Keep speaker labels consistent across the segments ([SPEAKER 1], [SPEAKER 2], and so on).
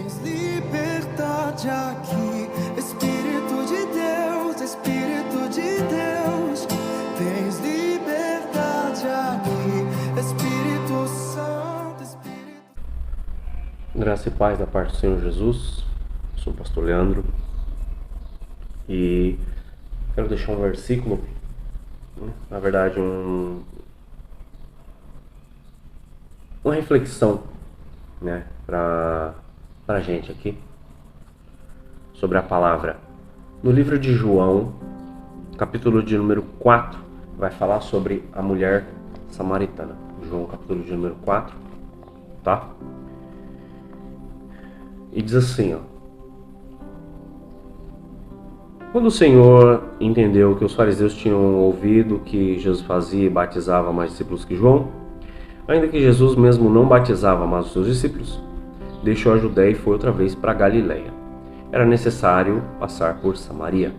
[SPEAKER 1] Tens liberdade aqui, Espírito de Deus, Espírito de Deus. Tens liberdade aqui, Espírito Santo, Espírito...
[SPEAKER 2] Graça e paz da parte do Senhor Jesus. Sou o pastor Leandro e quero deixar um versículo, na verdade uma reflexão, para a gente aqui sobre a palavra. No livro de João, capítulo de número 4, vai falar sobre a mulher samaritana. João, capítulo de número 4, tá? E diz assim, quando o Senhor entendeu que os fariseus tinham ouvido que Jesus fazia e batizava mais discípulos que João, ainda que Jesus mesmo não batizava mais os seus discípulos, deixou a Judéia e foi outra vez para Galiléia. Era necessário passar por Samaria.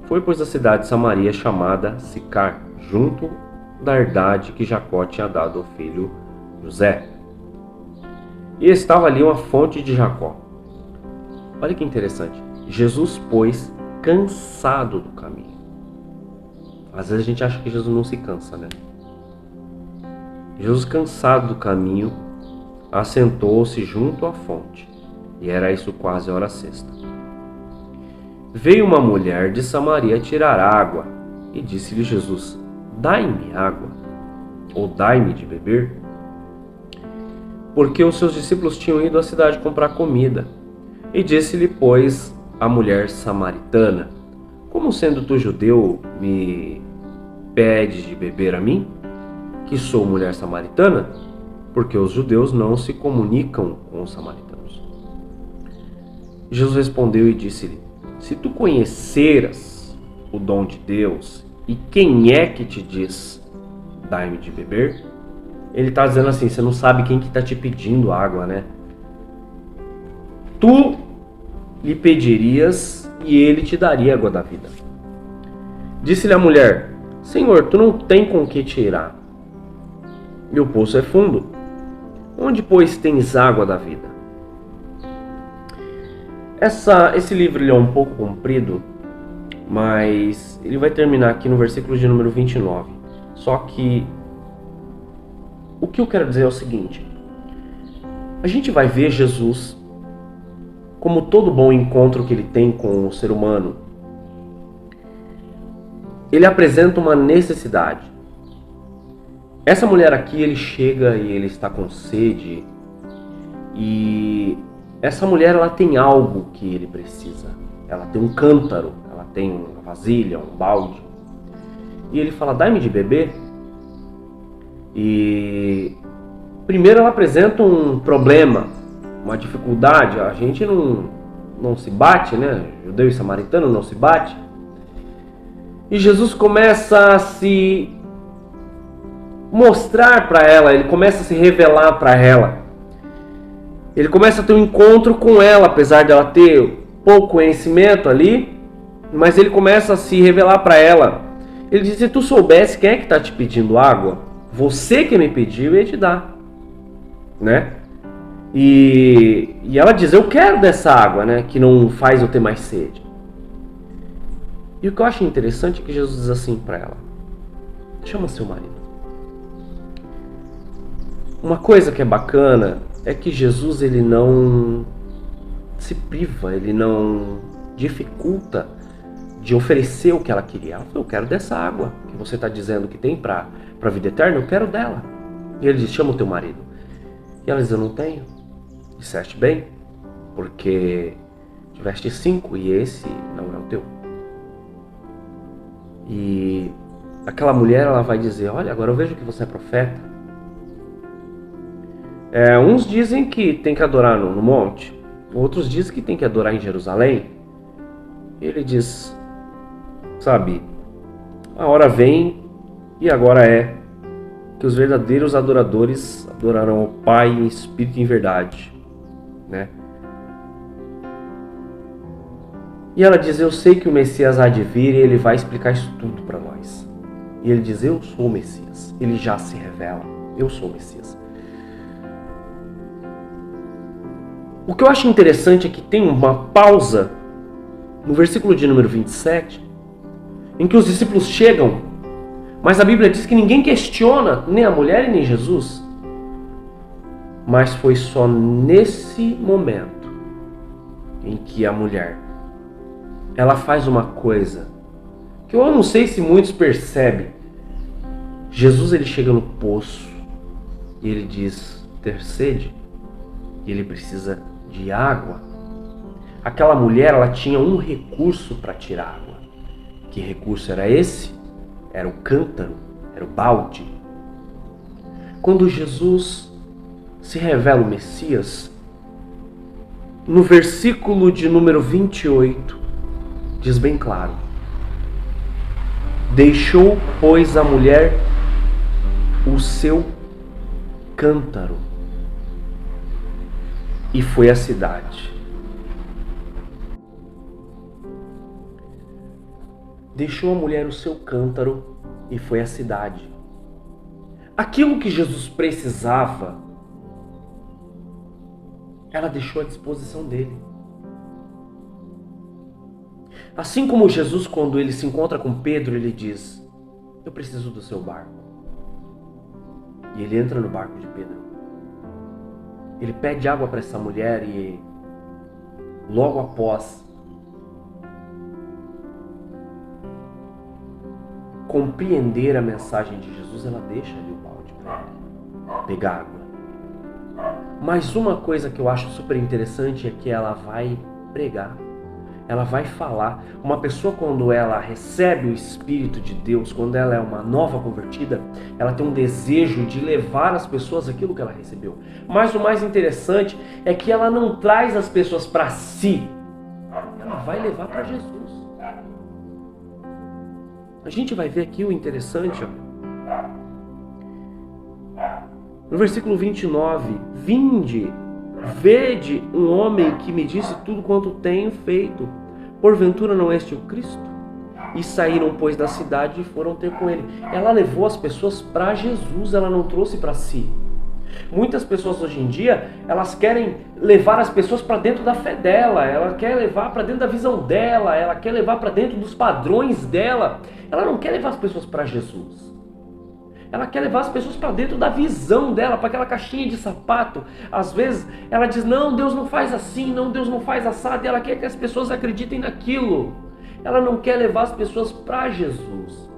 [SPEAKER 2] Foi, pois, a cidade de Samaria chamada Sicar, junto da herdade que Jacó tinha dado ao filho José. E estava ali uma fonte de Jacó. Olha que interessante. Jesus, pois, cansado do caminho. Às vezes a gente acha que Jesus não se cansa, né? Jesus, cansado do caminho, assentou-se junto à fonte. E era isso quase a hora sexta. Veio uma mulher de Samaria tirar água. E disse-lhe Jesus: dai-me água, ou dai-me de beber. Porque os seus discípulos tinham ido à cidade comprar comida. E disse-lhe, pois, a mulher samaritana: como sendo tu judeu, me pedes de beber a mim, que sou mulher samaritana? Porque os judeus não se comunicam com os samaritanos. Jesus respondeu e disse-lhe: se tu conheceras o dom de Deus, e quem é que te diz, dai-me de beber? Ele está dizendo assim, você não sabe quem que está te pedindo água, né? Tu lhe pedirias e ele te daria água da vida. Disse-lhe a mulher: Senhor, tu não tem com que tirar, e o poço é fundo. Onde, pois, tens água da vida? Esse livro ele é um pouco comprido, mas ele vai terminar aqui no versículo de número 29. Só que o que eu quero dizer é o seguinte: a gente vai ver Jesus, como todo bom encontro que ele tem com o ser humano, ele apresenta uma necessidade. Essa mulher aqui, ele chega e ele está com sede, e essa mulher, ela tem algo que ele precisa. Ela tem um cântaro, ela tem uma vasilha, um balde, e ele fala: dai-me de beber. E primeiro ela apresenta um problema, uma dificuldade. A gente não se bate, né? Judeu e samaritano não se bate. E Jesus começa a se mostrar para ela, ele começa a se revelar para ela. Ele começa a ter um encontro com ela, apesar de ela ter pouco conhecimento ali, mas ele começa a se revelar para ela. Ele diz: se tu soubesse quem é que está te pedindo água, você que me pediu, eu ia te dar, né? E ela diz: eu quero dessa água, né, que não faz eu ter mais sede. E o que eu acho interessante é que Jesus diz assim para ela: chama seu marido. Uma coisa que é bacana é que Jesus, ele não se priva, ele não dificulta de oferecer o que ela queria. Ela falou: eu quero dessa água que você está dizendo que tem para a vida eterna, eu quero dela. E ele diz: chama o teu marido. E ela diz: eu não tenho. Disseste bem, porque tiveste 5 e esse não é o teu. E aquela mulher, ela vai dizer: olha, agora eu vejo que você é profeta. Uns dizem que tem que adorar no monte, outros dizem que tem que adorar em Jerusalém. Ele diz: sabe, a hora vem e agora é que os verdadeiros adoradores adorarão ao Pai em espírito e em verdade, né? E ela diz: eu sei que o Messias há de vir e ele vai explicar isso tudo para nós. E ele diz: eu sou o Messias. Ele já se revela: eu sou o Messias. O que eu acho interessante é que tem uma pausa no versículo de número 27, em que os discípulos chegam, mas a Bíblia diz que ninguém questiona nem a mulher e nem Jesus. Mas foi só nesse momento em que a mulher, ela faz uma coisa que eu não sei se muitos percebem. Jesus, ele chega no poço e ele diz ter sede e ele precisa de água. Aquela mulher, ela tinha um recurso para tirar água. Que recurso era esse? Era o cântaro, era o balde. Quando Jesus se revela o Messias, no versículo de número 28, diz bem claro: deixou, pois, a mulher o seu cântaro e foi à cidade. Deixou a mulher o seu cântaro e foi à cidade. Aquilo que Jesus precisava, ela deixou à disposição dele. Assim como Jesus, quando ele se encontra com Pedro, ele diz: eu preciso do seu barco. E ele entra no barco de Pedro. Ele pede água para essa mulher e logo após compreender a mensagem de Jesus, ela deixa ali o balde para ele pegar água. Mas uma coisa que eu acho super interessante é que ela vai pregar. Ela vai falar. Uma pessoa, quando ela recebe o Espírito de Deus, quando ela é uma nova convertida, ela tem um desejo de levar às pessoas aquilo que ela recebeu. Mas o mais interessante é que ela não traz as pessoas para si. Ela vai levar para Jesus. A gente vai ver aqui o interessante, ó. No versículo 29, vinde, vede um homem que me disse tudo quanto tenho feito. Porventura não este o Cristo? E saíram, pois, da cidade e foram ter com ele. Ela levou as pessoas para Jesus, ela não trouxe para si. Muitas pessoas hoje em dia, elas querem levar as pessoas para dentro da fé dela, ela quer levar para dentro da visão dela, ela quer levar para dentro dos padrões dela. Ela não quer levar as pessoas para Jesus. Ela quer levar as pessoas para dentro da visão dela, para aquela caixinha de sapato. Às vezes ela diz: não, Deus não faz assim, não, Deus não faz assado. E ela quer que as pessoas acreditem naquilo. Ela não quer levar as pessoas para Jesus.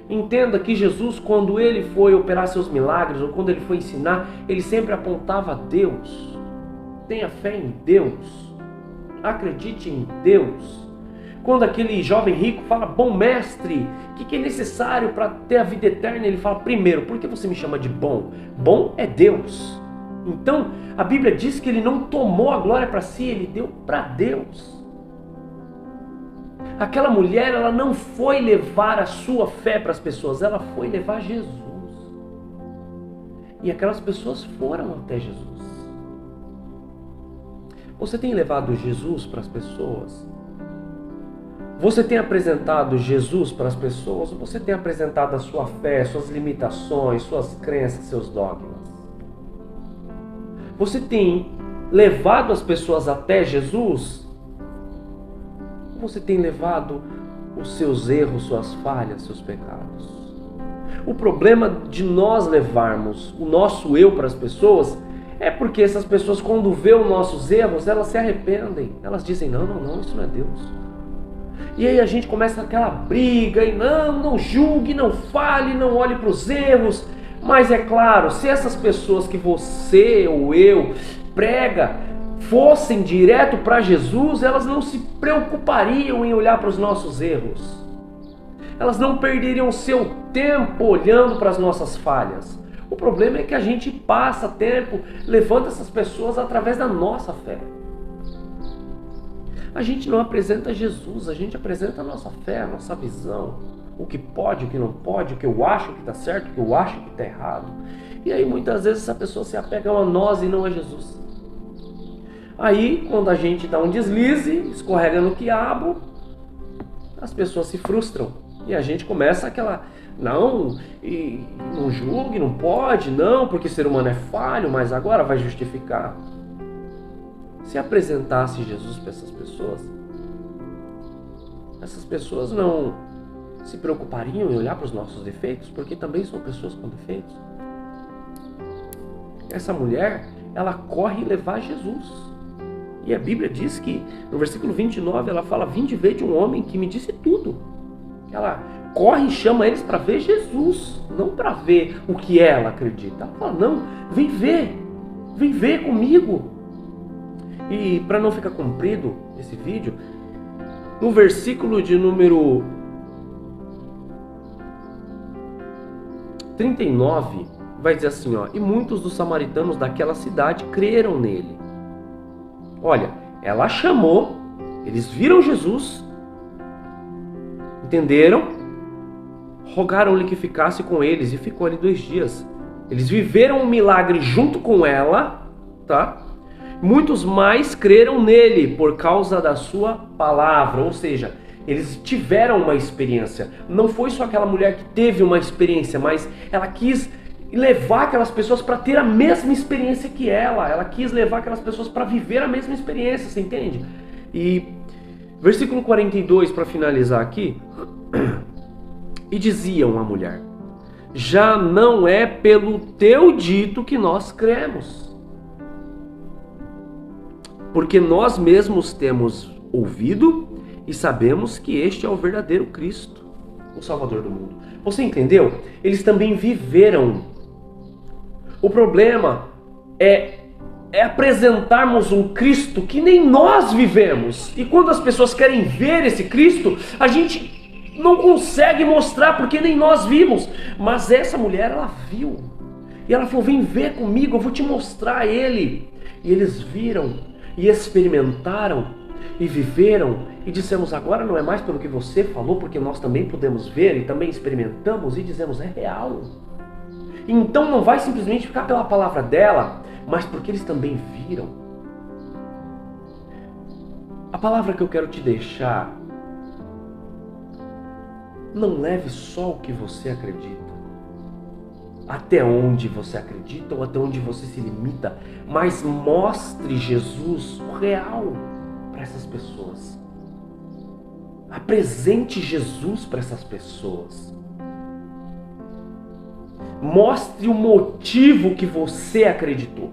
[SPEAKER 2] Entenda que Jesus, quando ele foi operar seus milagres, ou quando ele foi ensinar, ele sempre apontava a Deus. Tenha fé em Deus. Acredite em Deus. Quando aquele jovem rico fala: bom mestre, o que é necessário para ter a vida eterna? Ele fala: primeiro, por que você me chama de bom? Bom é Deus. Então, a Bíblia diz que ele não tomou a glória para si, ele deu para Deus. Aquela mulher, ela não foi levar a sua fé para as pessoas, ela foi levar Jesus. E aquelas pessoas foram até Jesus. Você tem levado Jesus para as pessoas? Você tem apresentado Jesus para as pessoas? Ou você tem apresentado a sua fé, suas limitações, suas crenças, seus dogmas? Você tem levado as pessoas até Jesus? Ou você tem levado os seus erros, suas falhas, seus pecados? O problema de nós levarmos o nosso eu para as pessoas é porque essas pessoas, quando vê os nossos erros, elas se arrependem. Elas dizem: não, isso não é Deus. E aí a gente começa aquela briga, e não julgue, não fale, não olhe para os erros. Mas é claro, se essas pessoas que você ou eu prega fossem direto para Jesus, elas não se preocupariam em olhar para os nossos erros. Elas não perderiam seu tempo olhando para as nossas falhas. O problema é que a gente passa tempo levando essas pessoas através da nossa fé. A gente não apresenta Jesus, a gente apresenta a nossa fé, a nossa visão. O que pode, o que não pode, o que eu acho que está certo, o que eu acho que está errado. E aí muitas vezes essa pessoa se apega a nós e não a Jesus. Aí quando a gente dá um deslize, escorrega no quiabo, as pessoas se frustram. E a gente começa aquela: não julgue, não pode, não, porque ser humano é falho, mas agora vai justificar. se apresentasse Jesus para essas pessoas não se preocupariam em olhar para os nossos defeitos, porque também são pessoas com defeitos. Essa mulher, ela corre levar Jesus. E a Bíblia diz que, no versículo 29, ela fala: vinde ver de um homem que me disse tudo. Ela corre e chama eles para ver Jesus, não para ver o que ela acredita. Ela fala: não, vem ver comigo. E para não ficar comprido esse vídeo, no versículo de número 39, vai dizer assim, ó: e muitos dos samaritanos daquela cidade creram nele. Olha, ela chamou, eles viram Jesus, entenderam, rogaram-lhe que ficasse com eles e ficou ali 2 dias. Eles viveram um milagre junto com ela, tá? Muitos mais creram nele por causa da sua palavra, ou seja, eles tiveram uma experiência. Não foi só aquela mulher que teve uma experiência, mas ela quis levar aquelas pessoas para ter a mesma experiência que ela. Ela quis levar aquelas pessoas para viver a mesma experiência, você entende? E versículo 42, para finalizar aqui: e diziam a mulher: já não é pelo teu dito que nós cremos, porque nós mesmos temos ouvido e sabemos que este é o verdadeiro Cristo, o Salvador do mundo. Você entendeu? Eles também viveram. O problema é apresentarmos um Cristo que nem nós vivemos. E quando as pessoas querem ver esse Cristo, a gente não consegue mostrar porque nem nós vimos. Mas essa mulher, ela viu. E ela falou: vem ver comigo, eu vou te mostrar ele. E eles viram e experimentaram e viveram, e dissemos: agora não é mais pelo que você falou, porque nós também podemos ver e também experimentamos e dizemos: é real. Então não vai simplesmente ficar pela palavra dela, mas porque eles também viram. A palavra que eu quero te deixar: não leve só o que você acredita, até onde você acredita ou até onde você se limita, mas mostre Jesus, o real, para essas pessoas. Apresente Jesus para essas pessoas. Mostre o motivo que você acreditou,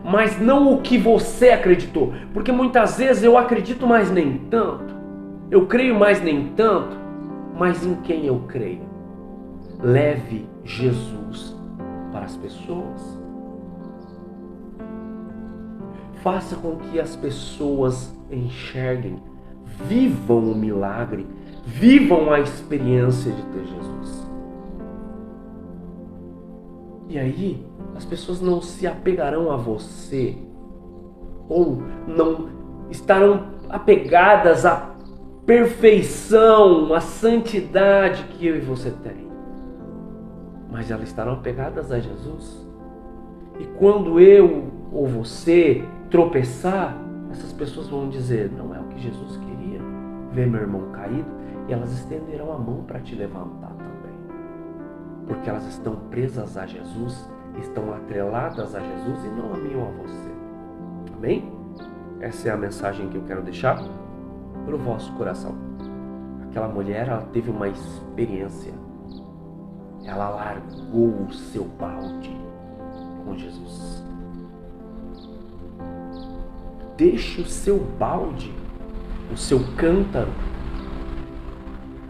[SPEAKER 2] mas não o que você acreditou, porque muitas vezes eu acredito, mas nem tanto. Eu creio, mas nem tanto. Mas em quem eu creio? Leve Jesus para as pessoas. Faça com que as pessoas enxerguem, vivam o milagre, vivam a experiência de ter Jesus. E aí, as pessoas não se apegarão a você, ou não estarão apegadas à perfeição, à santidade que eu e você tem. Mas elas estarão apegadas a Jesus. E quando eu ou você tropeçar, essas pessoas vão dizer: não é o que Jesus queria, ver meu irmão caído, e elas estenderão a mão para te levantar também. Porque elas estão presas a Jesus, estão atreladas a Jesus e não a mim ou a você. Amém? Essa é a mensagem que eu quero deixar para o vosso coração. Aquela mulher, ela teve uma experiência. Ela largou o seu balde com Jesus. Deixe o seu balde, o seu cântaro.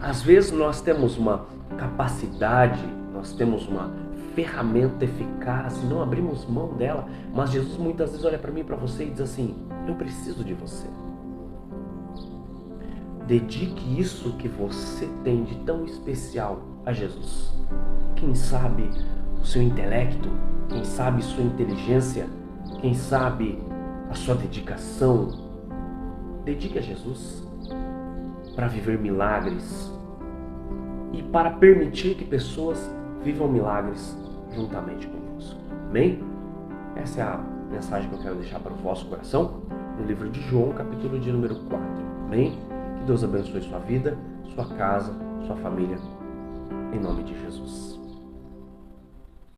[SPEAKER 2] Às vezes nós temos uma capacidade, nós temos uma ferramenta eficaz e não abrimos mão dela, mas Jesus muitas vezes olha para mim e para você e diz assim: eu preciso de você. Dedique isso que você tem de tão especial a Jesus. Quem sabe o seu intelecto, quem sabe sua inteligência, quem sabe a sua dedicação. Dedique a Jesus para viver milagres e para permitir que pessoas vivam milagres juntamente convosco. Amém? Essa é a mensagem que eu quero deixar para o vosso coração no livro de João, capítulo de número 4. Amém? Que Deus abençoe sua vida, sua casa, sua família, em nome de Jesus.